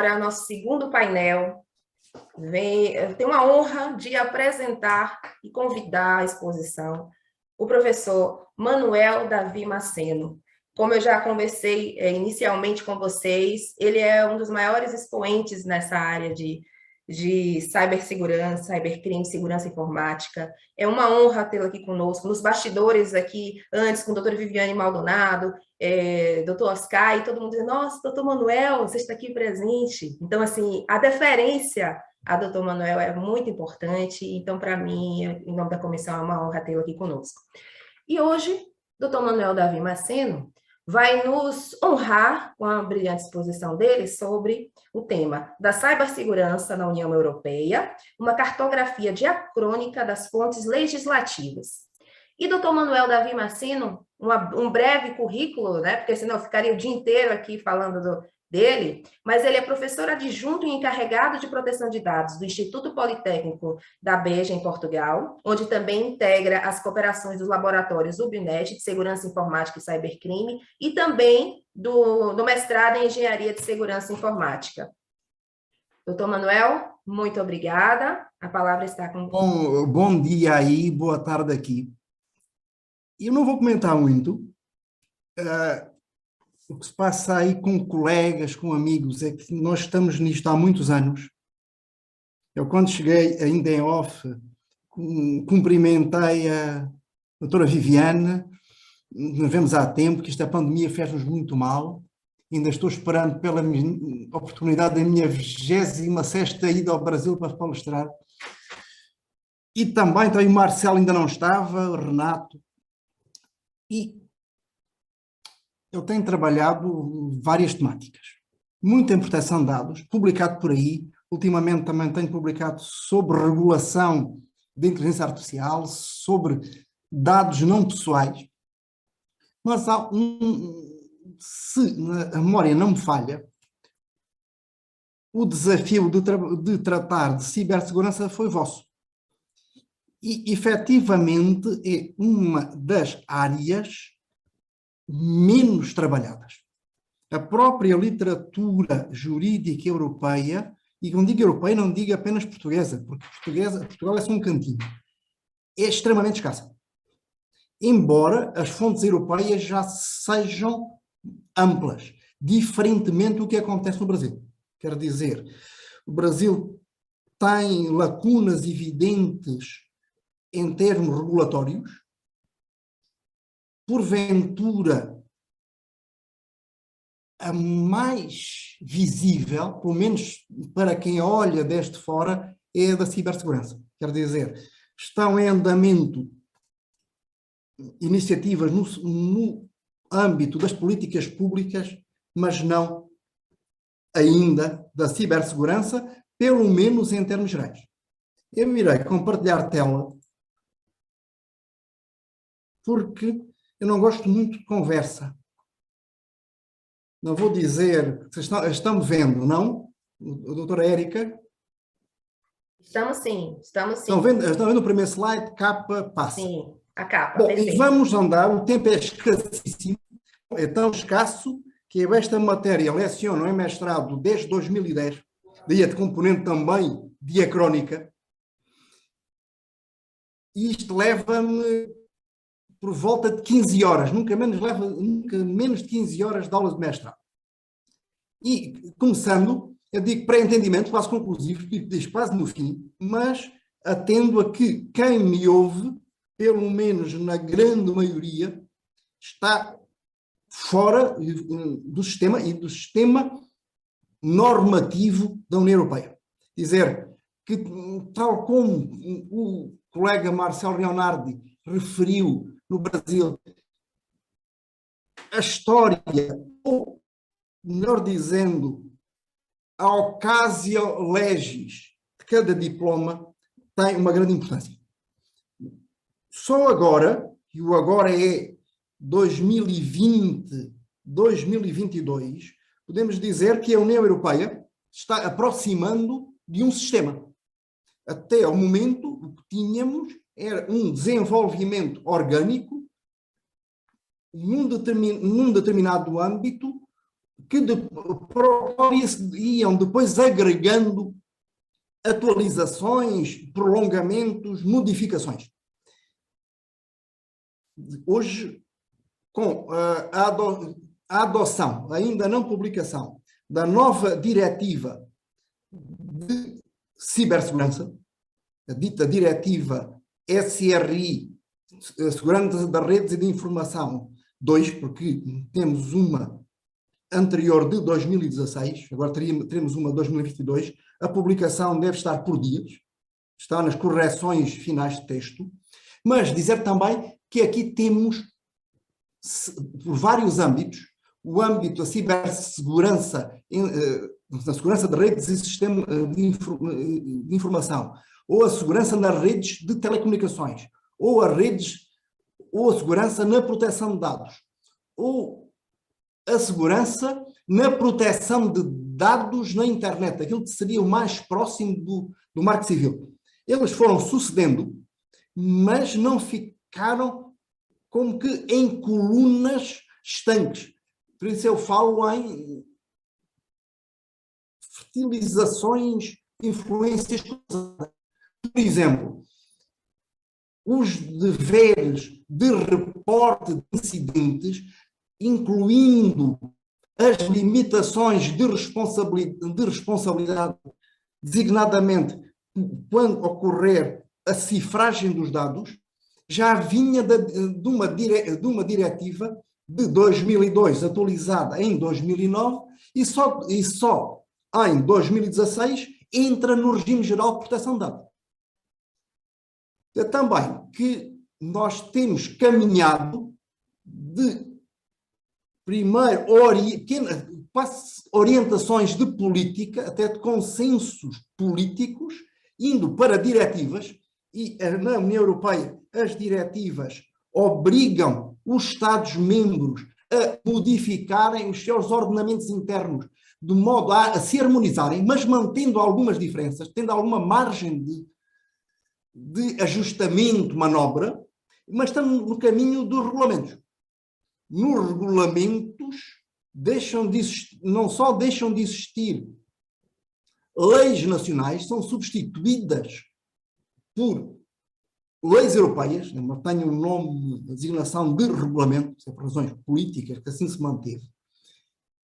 Para nosso segundo painel, eu tenho a honra de apresentar e convidar à exposição o professor Manuel Davi Maceno. Como eu já conversei inicialmente com vocês, ele é um dos maiores expoentes nessa área de cibersegurança, cybercrime, segurança informática. É uma honra tê-lo aqui conosco, nos bastidores aqui, antes com a doutora Viviane Maldonado, doutor Oscar, e todo mundo dizendo, nossa, doutor Manuel, você está aqui presente. Então, assim, a deferência a doutor Manuel é muito importante, então, para mim, em nome da comissão, é uma honra tê-lo aqui conosco. E hoje, doutor Manuel Davi Maceno vai nos honrar com a brilhante exposição dele sobre o tema da cibersegurança na União Europeia, uma cartografia diacrônica das fontes legislativas. E doutor Manuel Davi Maceno, um breve currículo, né, porque senão eu ficaria o dia inteiro aqui falando dele, mas ele é professor adjunto e encarregado de proteção de dados do Instituto Politécnico da Beja, em Portugal, onde também integra as cooperações dos laboratórios UBNet, de Segurança Informática e Cybercrime, e também do mestrado em Engenharia de Segurança Informática. Doutor Manuel, muito obrigada. A palavra está com... Bom dia aí, boa tarde aqui. Eu não vou comentar muito. O que se passa aí com colegas, com amigos, é que nós estamos nisto há muitos anos. Eu, quando cheguei, ainda em off, cumprimentei a doutora Viviane, nos vemos há tempo, que esta pandemia fez-nos muito mal. Ainda estou esperando pela oportunidade da minha 26ª ida ao Brasil para palestrar. E também o Marcelo ainda não estava, o Renato. E eu tenho trabalhado várias temáticas. Muito em proteção de dados, publicado por aí. Ultimamente também tenho publicado sobre regulação de inteligência artificial, sobre dados não pessoais. Mas há se a memória não me falha, o desafio de tratar de cibersegurança foi vosso. E, efetivamente, é uma das áreas menos trabalhadas. A própria literatura jurídica europeia, e quando digo europeia não digo apenas portuguesa, porque Portugal é só um cantinho, é extremamente escassa. Embora as fontes europeias já sejam amplas, diferentemente do que acontece no Brasil. Quer dizer, o Brasil tem lacunas evidentes em termos regulatórios. Porventura, a mais visível, pelo menos para quem olha desde fora, é a da cibersegurança. Quer dizer, estão em andamento iniciativas no âmbito das políticas públicas, mas não ainda da cibersegurança, pelo menos em termos gerais. Eu irei compartilhar tela, porque eu não gosto muito de conversa. Não vou dizer... Vocês estão vendo, não? A doutora Érica? Estamos sim, estamos sim. Estão vendo o primeiro slide? Capa, passa. Sim, a capa. Bom, perfeito. E vamos andar, o tempo é escassíssimo, é tão escasso que eu esta matéria leciono em mestrado desde 2010, daí a componente também diacrónica, e isto leva-me por volta de 15 horas, nunca menos de 15 horas de aulas de mestrado. E, começando, eu digo pré-entendimento, quase conclusivo, diz quase no fim, mas atendo a que quem me ouve, pelo menos na grande maioria, está fora do sistema e do sistema normativo da União Europeia. Dizer que, tal como o colega Marcelo Leonardi referiu no Brasil, a história, ou melhor dizendo, a ocasio legis de cada diploma tem uma grande importância. Só agora, e o agora é 2020, 2022, podemos dizer que a União Europeia está aproximando de um sistema. Até ao momento, o que tínhamos era um desenvolvimento orgânico num determinado âmbito para o qual iam depois agregando atualizações, prolongamentos, modificações. Hoje, com a adoção, ainda não publicação, da nova diretiva de cibersegurança, a dita diretiva SRI, Segurança das Redes e de Informação 2, porque temos uma anterior de 2016, agora teremos uma de 2022, a publicação deve estar por dias, está nas correções finais de texto, mas dizer também que aqui temos, por vários âmbitos, o âmbito da cibersegurança, da segurança de redes e sistemas de informação, ou a segurança nas redes de telecomunicações, ou a segurança na proteção de dados, ou a segurança na proteção de dados na internet, aquilo que seria o mais próximo do Marco Civil. Eles foram sucedendo, mas não ficaram como que em colunas estanques. Por isso eu falo em fertilizações, influências. Por exemplo, os deveres de reporte de incidentes, incluindo as limitações de responsabilidade, designadamente quando ocorrer a cifragem dos dados, já vinha de uma diretiva de 2002, atualizada em 2009, e só em 2016 entra no regime geral de proteção de dados. É também que nós temos caminhado de primeiro orientações de política, até de consensos políticos, indo para diretivas, e na União Europeia as diretivas obrigam os Estados-membros a modificarem os seus ordenamentos internos, de modo a se harmonizarem, mas mantendo algumas diferenças, tendo alguma margem de ajustamento, manobra, mas estamos no caminho dos regulamentos. Nos regulamentos não só deixam de existir leis nacionais, são substituídas por leis europeias, tem um nome, a designação de regulamento, por razões políticas, que assim se manteve.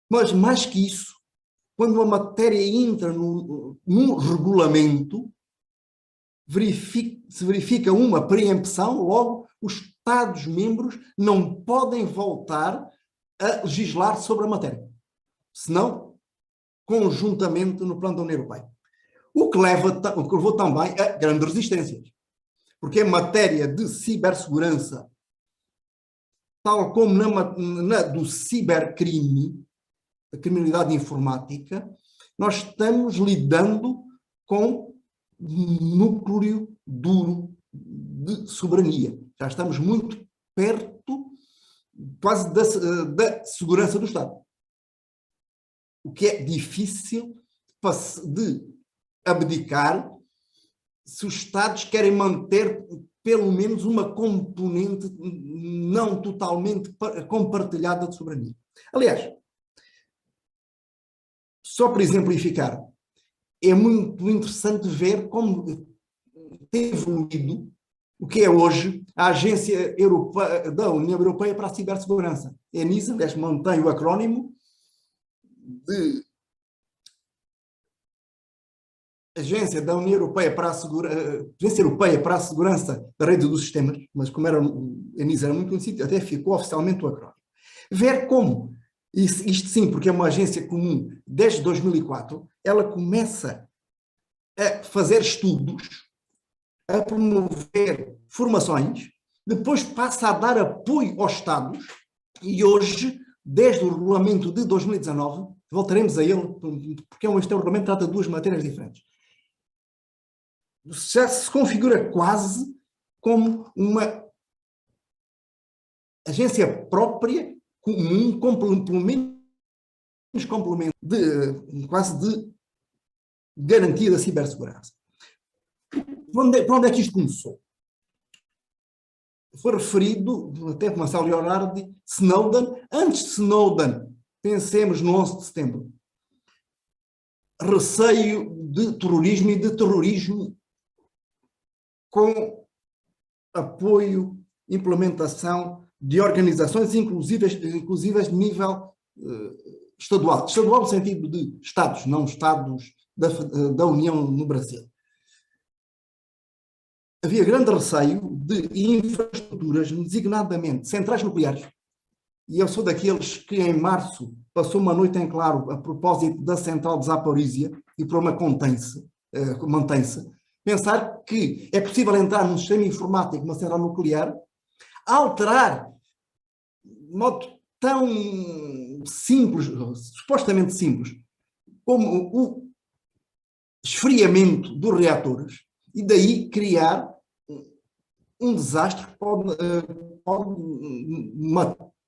Mas, mais que isso, quando uma matéria entra num regulamento, se verifica uma preempção, logo os Estados-membros não podem voltar a legislar sobre a matéria, senão conjuntamente no plano da União Europeia. O que levou também a grandes resistências, porque em matéria de cibersegurança, tal como na do cibercrime, a criminalidade informática, nós estamos lidando com núcleo duro de soberania. Já estamos muito perto, quase, da segurança do Estado. O que é difícil de abdicar se os Estados querem manter pelo menos uma componente não totalmente compartilhada de soberania. Aliás, só para exemplificar, é muito interessante ver como tem evoluído o que é hoje a Agência Europeia, da União Europeia para a Cibersegurança. A ENISA, aliás, mantém o acrónimo de Agência da União Europeia para Agência Europeia para a Segurança da Rede dos Sistemas, mas como a ENISA era muito conhecido, até ficou oficialmente o acrónimo. Ver como, isto sim, porque é uma agência comum desde 2004, ela começa a fazer estudos, a promover formações, depois passa a dar apoio aos Estados, e hoje, desde o regulamento de 2019, voltaremos a ele, porque este regulamento trata de duas matérias diferentes, já se configura quase como uma agência própria, comum, pelo menos complemento, quase de garantia da cibersegurança. Para onde é que isto começou? Foi referido, até por Marcelo Leonardi, Snowden. Antes de Snowden pensemos no 11 de setembro. Receio de terrorismo e de terrorismo com apoio, implementação de organizações inclusivas de nível estadual. Estadual no sentido de Estados, não Estados da União no Brasil. Havia grande receio de infraestruturas, designadamente centrais nucleares, e eu sou daqueles que em março passou uma noite em claro a propósito da central de Zaporizhia e o problema mantém-se. Pensar que é possível entrar num sistema informático de uma central nuclear, alterar de modo tão simples, supostamente simples, como o esfriamento dos reatores, e daí criar um desastre que pode matar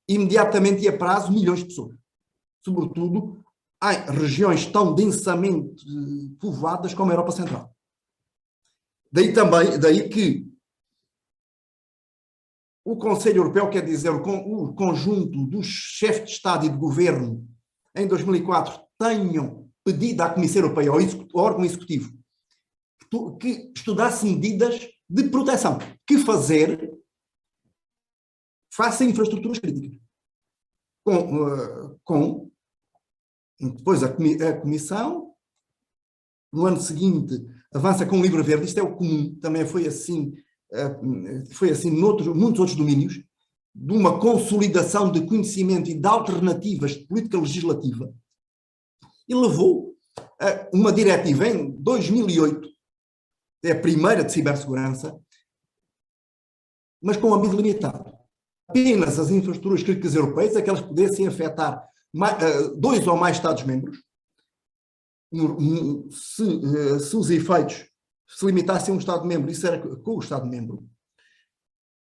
imediatamente e a prazo milhões de pessoas. Sobretudo em regiões tão densamente povoadas como a Europa Central. Daí que o Conselho Europeu, quer dizer, o conjunto dos chefes de Estado e de Governo, em 2004, tenham pedido à Comissão Europeia, ao órgão executivo, que estudasse medidas de proteção. Que fazer face a infraestruturas críticas. Depois a Comissão, no ano seguinte, avança com o livro verde. Isto é o comum, também foi assim muitos outros domínios, de uma consolidação de conhecimento e de alternativas de política legislativa, e levou a uma diretiva em 2008, é a primeira de cibersegurança, mas com âmbito limitado. Apenas as infraestruturas críticas europeias, aquelas que pudessem afetar dois ou mais Estados-membros, se os efeitos se limitassem a um Estado-membro, isso era com o Estado-membro,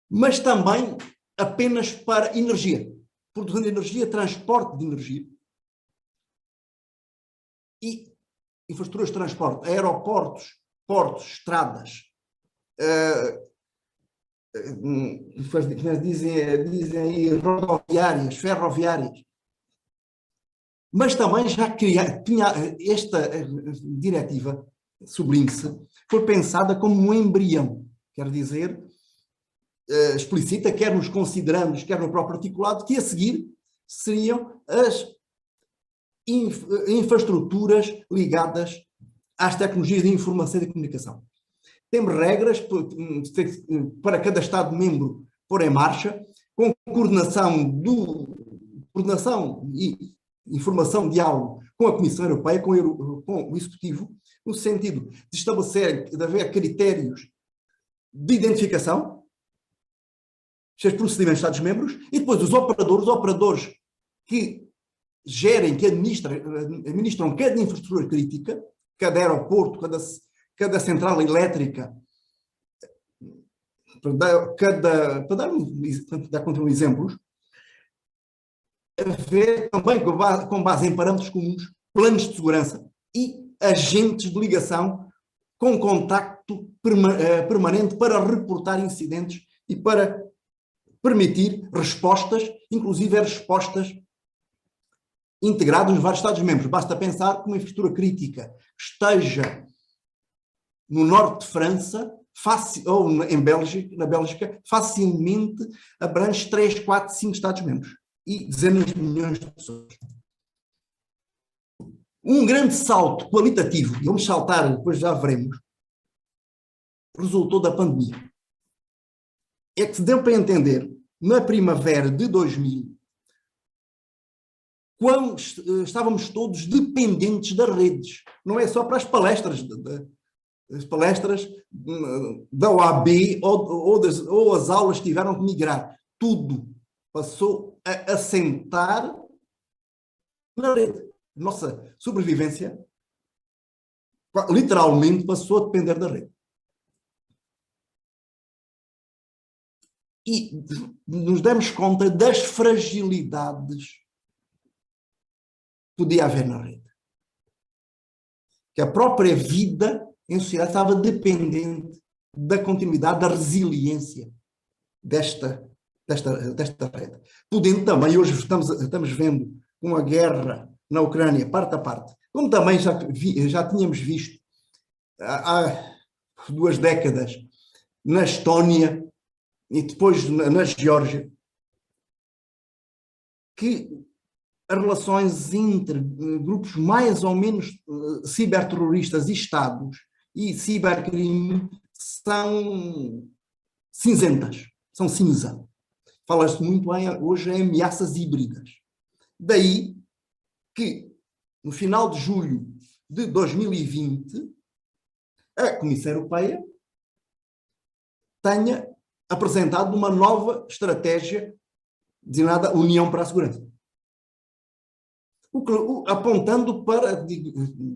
mas também apenas para energia, produção de energia, transporte de energia e infraestruturas de transporte, aeroportos, portos, estradas, dizem aí rodoviárias, ferroviárias, mas também já tinha esta diretiva, sublinhe-se, foi pensada como um embrião, quer dizer, explicita, quer nos considerandos, quer no próprio articulado, que a seguir seriam as infraestruturas ligadas às tecnologias de informação e de comunicação. Temos regras para cada Estado-membro pôr em marcha, com coordenação e informação, diálogo com a Comissão Europeia, com o Executivo, no sentido de estabelecer, de haver critérios de identificação, os procedimentos dos Estados-membros, e depois os operadores que gerem, que administram cada infraestrutura crítica, cada aeroporto, cada central elétrica, para dar conta de exemplos, haver também, com base em parâmetros comuns, planos de segurança e agentes de ligação com contacto permanente para reportar incidentes e para permitir respostas, inclusive respostas integradas nos vários Estados-membros. Basta pensar que uma infraestrutura crítica esteja no norte de França, ou na Bélgica, facilmente abrange 3, 4, 5 Estados-membros e dezenas de milhões de pessoas. Um grande salto qualitativo, e vamos saltar, depois já veremos, resultou da pandemia. É que se deu para entender, na primavera de 2000, quando estávamos todos dependentes das redes. Não é só para as palestras, da OAB ou as aulas tiveram que migrar. Tudo passou a assentar na rede. Nossa sobrevivência literalmente passou a depender da rede. E nos demos conta das fragilidades que podia haver na rede. Que a própria vida em sociedade estava dependente da continuidade, da resiliência desta desta rede. Podendo também, hoje estamos vendo uma guerra na Ucrânia, parte a parte, como também já tínhamos visto há 2 décadas na Estónia e depois na Geórgia, que as relações entre grupos mais ou menos ciberterroristas e Estados e cibercrime são cinzentas, são cinza. Fala-se muito hoje em ameaças híbridas. Daí que, no final de julho de 2020, a Comissão Europeia tenha apresentado uma nova estratégia designada União para a Segurança. Apontando para,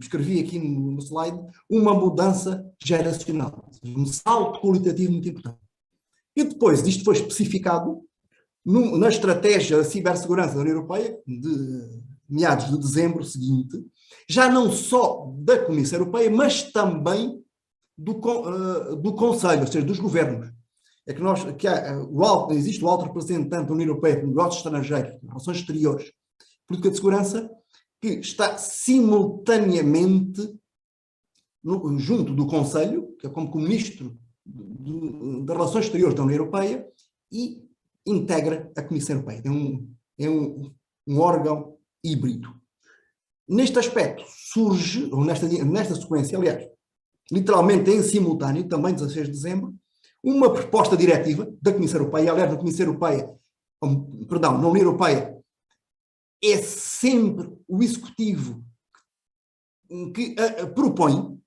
escrevi aqui no slide, uma mudança geracional, um salto qualitativo muito importante. E depois, isto foi especificado na estratégia da cibersegurança da União Europeia, de meados de dezembro seguinte, já não só da Comissão Europeia, mas também do Conselho, ou seja, dos governos. É que existe o alto representante da União Europeia para negócios estrangeiros, relações exteriores, política de segurança, que está simultaneamente junto do Conselho, que é como ministro das Relações Exteriores da União Europeia, e integra a Comissão Europeia. É um órgão híbrido. Neste aspecto surge, ou nesta sequência, aliás, literalmente em simultâneo, também 16 de dezembro, uma proposta diretiva da Comissão Europeia, aliás, da Comissão Europeia, perdão, na União Europeia, é sempre o Executivo que propõe, ou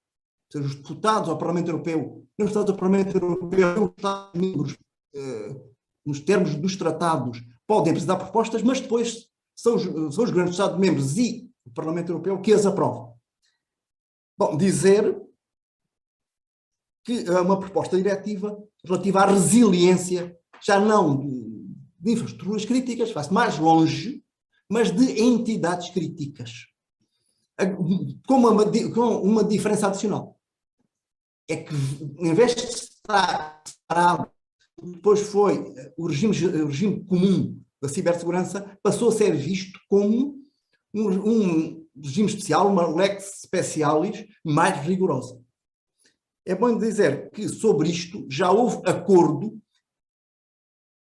seja, os deputados ao Parlamento Europeu, os deputados ao Parlamento Europeu, os Estados-membros, nos termos dos tratados, podem apresentar propostas, mas depois são os grandes Estados-membros e o Parlamento Europeu que as aprovam. Bom, dizer que é uma proposta diretiva relativa à resiliência, já não de infraestruturas críticas, vai-se mais longe, mas de entidades críticas. Com uma diferença adicional. É que, em vez de estar separado, depois foi o regime comum da cibersegurança, passou a ser visto como um regime especial, uma lex specialis mais rigorosa. É bom dizer que sobre isto já houve acordo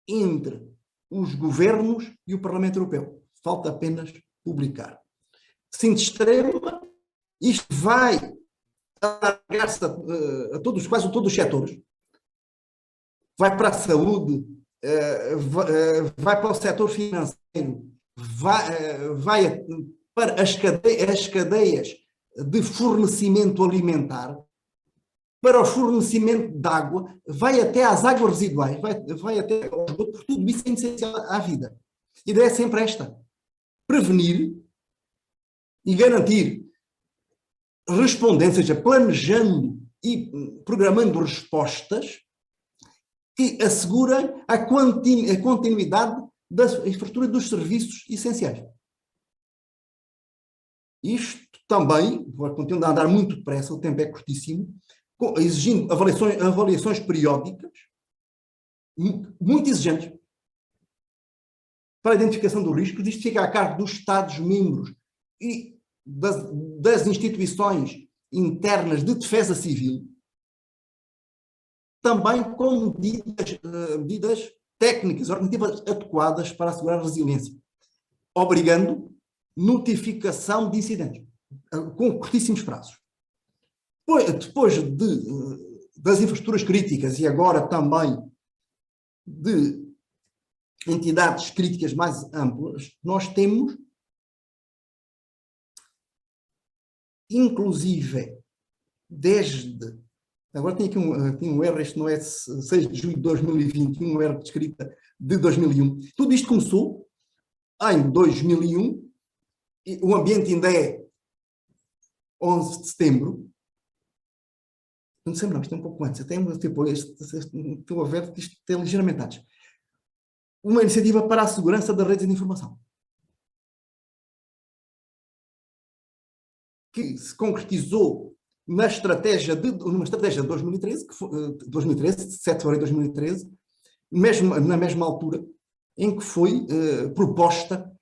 entre os governos e o Parlamento Europeu. Falta apenas publicar. Sinte extrema, isto vai alargar-se a todos, quase todos os setores. Vai para a saúde, vai para o setor financeiro, vai para as cadeias de fornecimento alimentar, para o fornecimento de água, vai até às águas residuais, vai até ao esgoto, porque tudo isso é essencial à vida. A ideia é sempre esta: prevenir e garantir respondendo, ou seja, planejando e programando respostas que assegurem a continuidade da infraestrutura dos serviços essenciais. Isto também, vai continuar a andar muito depressa, o tempo é curtíssimo, exigindo avaliações periódicas, muito exigentes, para a identificação do risco. Isto fica a cargo dos Estados-membros e das instituições internas de defesa civil, também com medidas técnicas, organizativas adequadas para assegurar a resiliência, obrigando notificação de incidentes, com curtíssimos prazos. Depois das infraestruturas críticas e agora também de entidades críticas mais amplas, nós temos, inclusive, desde... Agora tem aqui um erro, este não é 6 de julho de 2020, um erro de escrita de 2001. Tudo isto começou em 2001, e o ambiente ainda é 11 de setembro. Não de setembro não, isto é um pouco antes, até estou a ver que isto tem ligeiramente antes. Uma iniciativa para a segurança das redes de informação, que se concretizou numa estratégia de 2013, 7 de fevereiro de 2013, mesmo, na mesma altura em que foi proposta,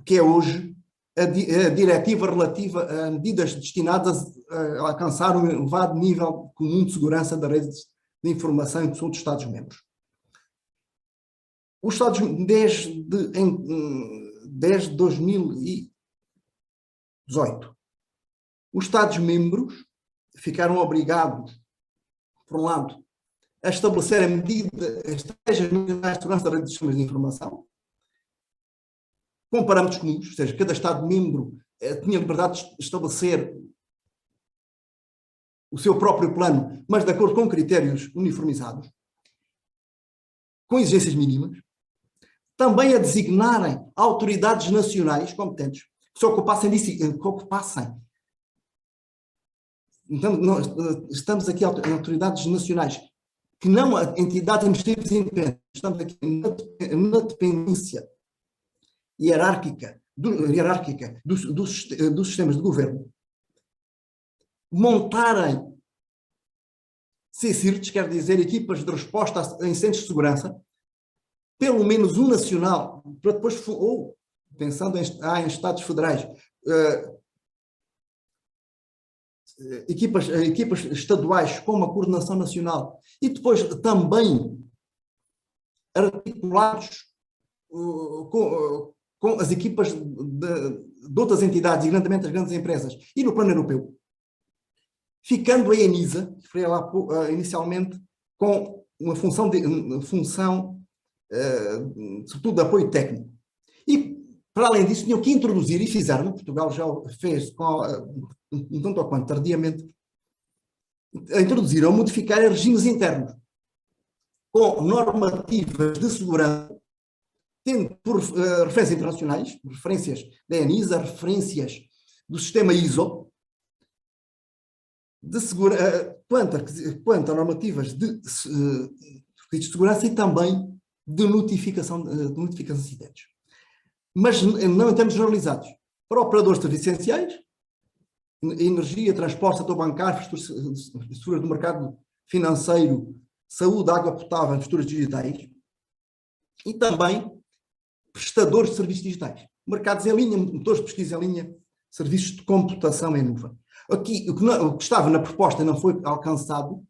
que é hoje, a diretiva relativa a medidas destinadas a alcançar um elevado nível comum de segurança da rede de informação entre os Estados-membros. Os Estados, desde 2018, os Estados-membros ficaram obrigados, por um lado, a estabelecer estratégias nacionais de segurança da rede de sistemas de informação, com parâmetros comuns, ou seja, cada Estado-membro tinha liberdade de estabelecer o seu próprio plano, mas de acordo com critérios uniformizados, com exigências mínimas, também a designarem autoridades nacionais competentes que se ocupassem disso, que ocupassem. Então, nós estamos aqui em autoridades nacionais, que não entidades administrativas independentes, estamos aqui na dependência hierárquica dos sistemas de governo, montarem CSIRTs, quer dizer, equipas de resposta a incêndios de segurança, pelo menos um nacional, para depois, ou pensando em Estados federais, equipas estaduais com uma coordenação nacional, e depois também articulados com as equipas de outras entidades, e grandemente as grandes empresas, e no plano europeu, ficando a ENISA, que foi lá inicialmente, com uma função sobretudo de apoio técnico. E, para além disso, tinham que introduzir, e fizeram, Portugal já o fez, um tanto ou quanto tardiamente, a introduzir ou modificar regimes internos, com normativas de segurança, tendo por referências internacionais, referências da ENISA, referências do sistema ISO, quanto a normativas de segurança e também de notificação de incidentes. Mas não em termos generalizados. Para operadores de serviços essenciais, energia, transporte, setor bancário, estruturas do mercado financeiro, saúde, água potável, infraestruturas digitais, e também prestadores de serviços digitais, mercados em linha, motores de pesquisa em linha, serviços de computação em nuvem. Aqui, o que estava na proposta e não foi alcançado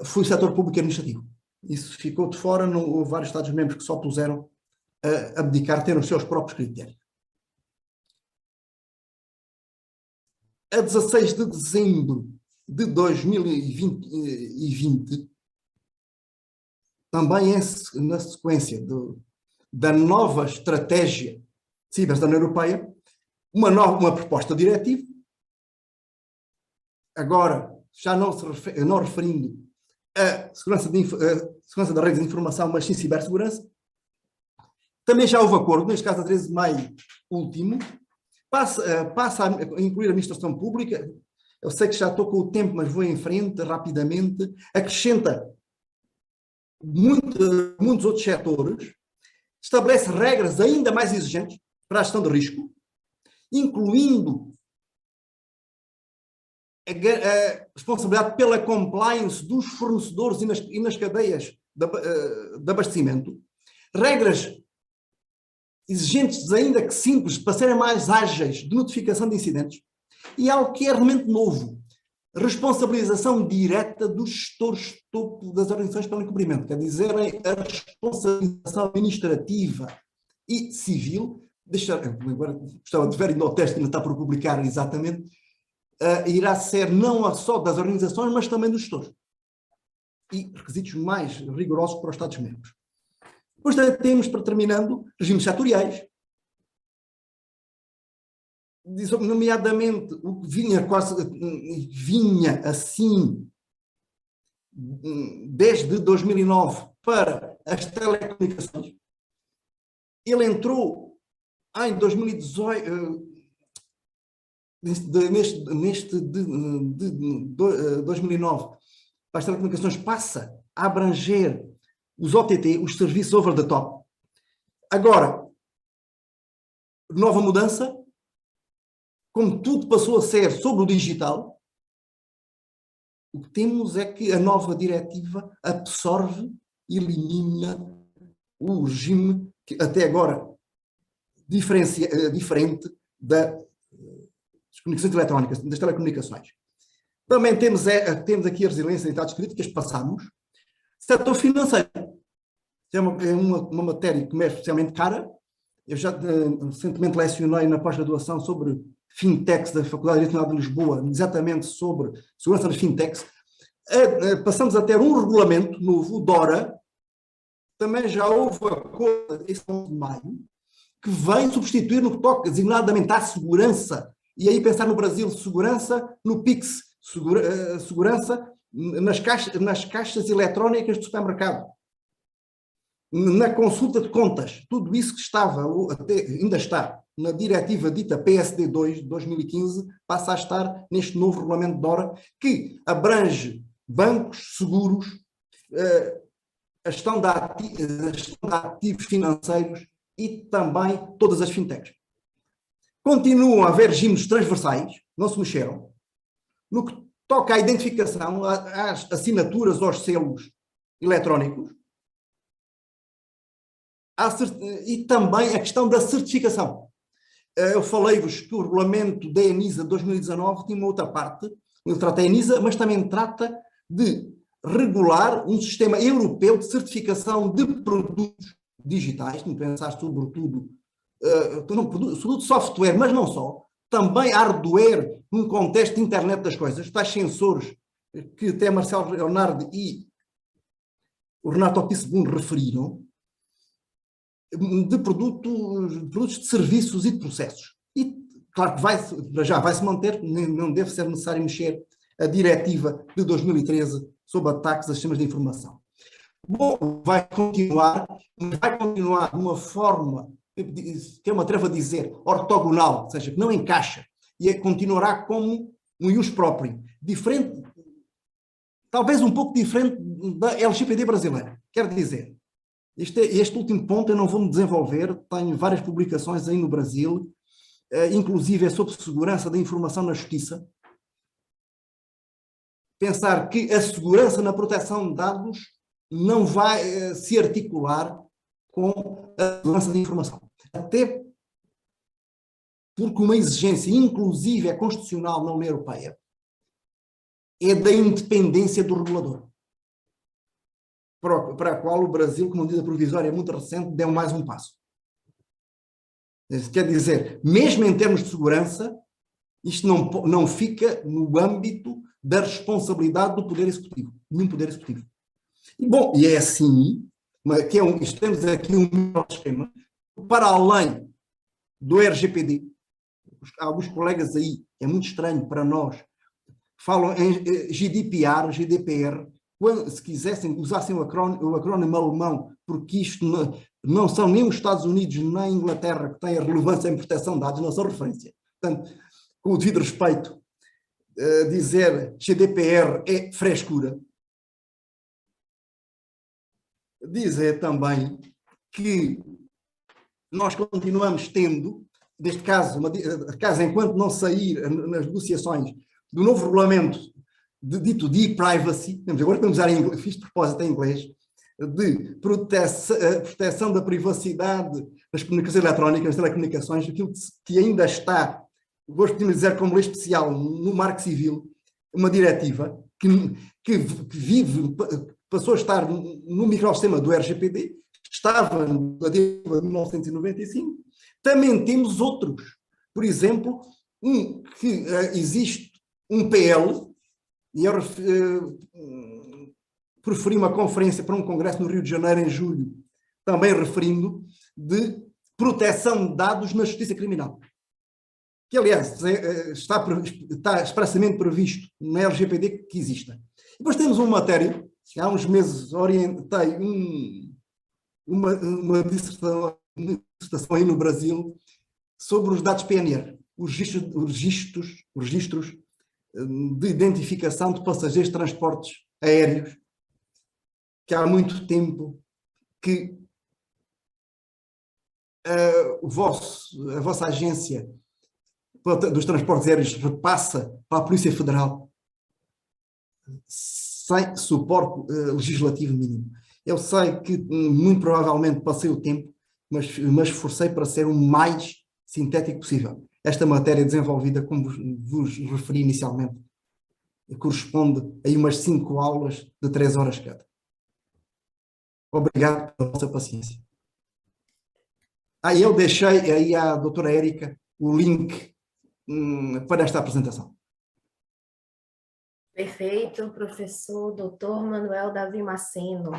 foi o setor público administrativo. Isso ficou de fora, houve vários Estados-membros que só puseram a abdicar, ter os seus próprios critérios. A 16 de dezembro de 2020, também na sequência da nova estratégia de cibersegurança da União Europeia, uma proposta diretiva, agora já não referindo a segurança da rede de informação, mas sim cibersegurança. Também já houve acordo, neste caso a 13 de maio último, passa a incluir a administração pública. Eu sei que já estou com o tempo, mas vou em frente rapidamente. Acrescenta muitos outros setores, estabelece regras ainda mais exigentes para a gestão de risco, incluindo a responsabilidade pela compliance dos fornecedores e nas cadeias de abastecimento, regras exigentes ainda que simples, para serem mais ágeis, de notificação de incidentes, e algo que é realmente novo, responsabilização direta dos gestores topo das organizações pelo incumprimento, quer dizer, a responsabilização administrativa e civil, agora gostava de ver ainda o texto que ainda está por publicar exatamente, irá ser não só das organizações, mas também dos gestores. E requisitos mais rigorosos para os Estados-membros. Depois também temos, para terminando, regimes setoriais, nomeadamente o que vinha assim desde 2009 para as telecomunicações. Ele entrou em 2018, neste de 2009, para as telecomunicações, passa a abranger os OTT, os serviços over the top. Agora, nova mudança, como tudo passou a ser sobre o digital, O que temos é que a nova diretiva absorve e elimina o regime que até agora diferente das comunicações eletrónicas, das telecomunicações. Também temos aqui a resiliência de entidades críticas, passamos. Setor financeiro. É uma matéria que me é especialmente cara. Eu já recentemente lecionei na pós-graduação sobre fintechs da Faculdade Nacional de Lisboa, exatamente sobre segurança das fintechs. Passamos a ter um regulamento novo, o DORA, também já houve acordo esse 11 de maio, que vem substituir no que toca designadamente à segurança, e aí pensar no Brasil, segurança no PIX, segurança nas caixas eletrónicas do supermercado, na consulta de contas, tudo isso que estava, ainda está, na diretiva dita PSD2 de 2015, passa a estar neste novo regulamento DORA, que abrange bancos, seguros, a gestão de ativos financeiros e também todas as fintechs. Continuam a haver regimes transversais, não se mexeram. No que toca à identificação, às assinaturas, aos selos eletrónicos, e também a questão da certificação. Eu falei-vos que o regulamento da ENISA 2019 tinha uma outra parte, ele trata a ENISA, mas também trata de regular um sistema europeu de certificação de produtos digitais, não pensar sobretudo, sobretudo software, mas não só, também hardware num contexto de internet das coisas, tais sensores que até Marcelo Leonardo e o Renato Opissebund referiram, de produtos de serviços e de processos. E, claro que já vai se manter, não deve ser necessário mexer a diretiva de 2013 sobre ataques a sistemas de informação. Bom, vai continuar de uma forma, que é uma treva dizer, ortogonal, ou seja, que não encaixa, e continuará como um ius próprio, diferente, talvez um pouco diferente da LGPD brasileira. Quer dizer, este último ponto eu não vou me desenvolver, tenho várias publicações aí no Brasil, inclusive é sobre segurança da informação na justiça. Pensar que a segurança na proteção de dados não vai se articular com a segurança da informação. Até porque uma exigência, inclusive é constitucional na União Europeia, é da independência do regulador, para a qual o Brasil, como medida provisória muito recente, deu mais um passo. Isso quer dizer, mesmo em termos de segurança, isto não fica no âmbito da responsabilidade do Poder Executivo, nenhum Poder Executivo. E, bom, e é assim, temos aqui um microesquema, para além do RGPD, alguns colegas aí, é muito estranho para nós, falam em GDPR, se quisessem, usassem o acrónimo alemão, porque isto não são nem os Estados Unidos nem a Inglaterra que têm a relevância em proteção de dados, não são referência. Portanto, com o devido respeito, dizer GDPR é frescura. Dizer também que nós continuamos tendo, neste caso, enquanto não sair nas negociações do novo regulamento dito de e-privacy, agora estamos a usar em inglês, fiz de propósito em inglês, de proteção da privacidade das comunicações eletrónicas, das telecomunicações, aquilo que ainda está, gosto de dizer como lei especial, no Marco Civil, uma diretiva que passou a estar no microsistema do RGPD, estava na diretiva de 1995, também temos outros. Por exemplo, que existe um PL, e eu preferi uma conferência para um congresso no Rio de Janeiro em julho, também referindo, de proteção de dados na justiça criminal. Que, aliás, está expressamente previsto na LGPD que exista. Depois temos uma matéria, que há uns meses orientei uma dissertação aí no Brasil sobre os dados PNR, os registros de identificação de passageiros de transportes aéreos, que há muito tempo que a vossa agência dos transportes aéreos repassa para a Polícia Federal. sem suporte legislativo mínimo. Eu sei que muito provavelmente passei o tempo, mas esforcei para ser o mais sintético possível. Esta matéria desenvolvida, como vos referi inicialmente, corresponde a umas 5 aulas de 3 horas cada. Obrigado pela vossa paciência. Eu deixei aí à doutora Érica o link para esta apresentação. Perfeito, professor Dr. Manuel Davi Maceno.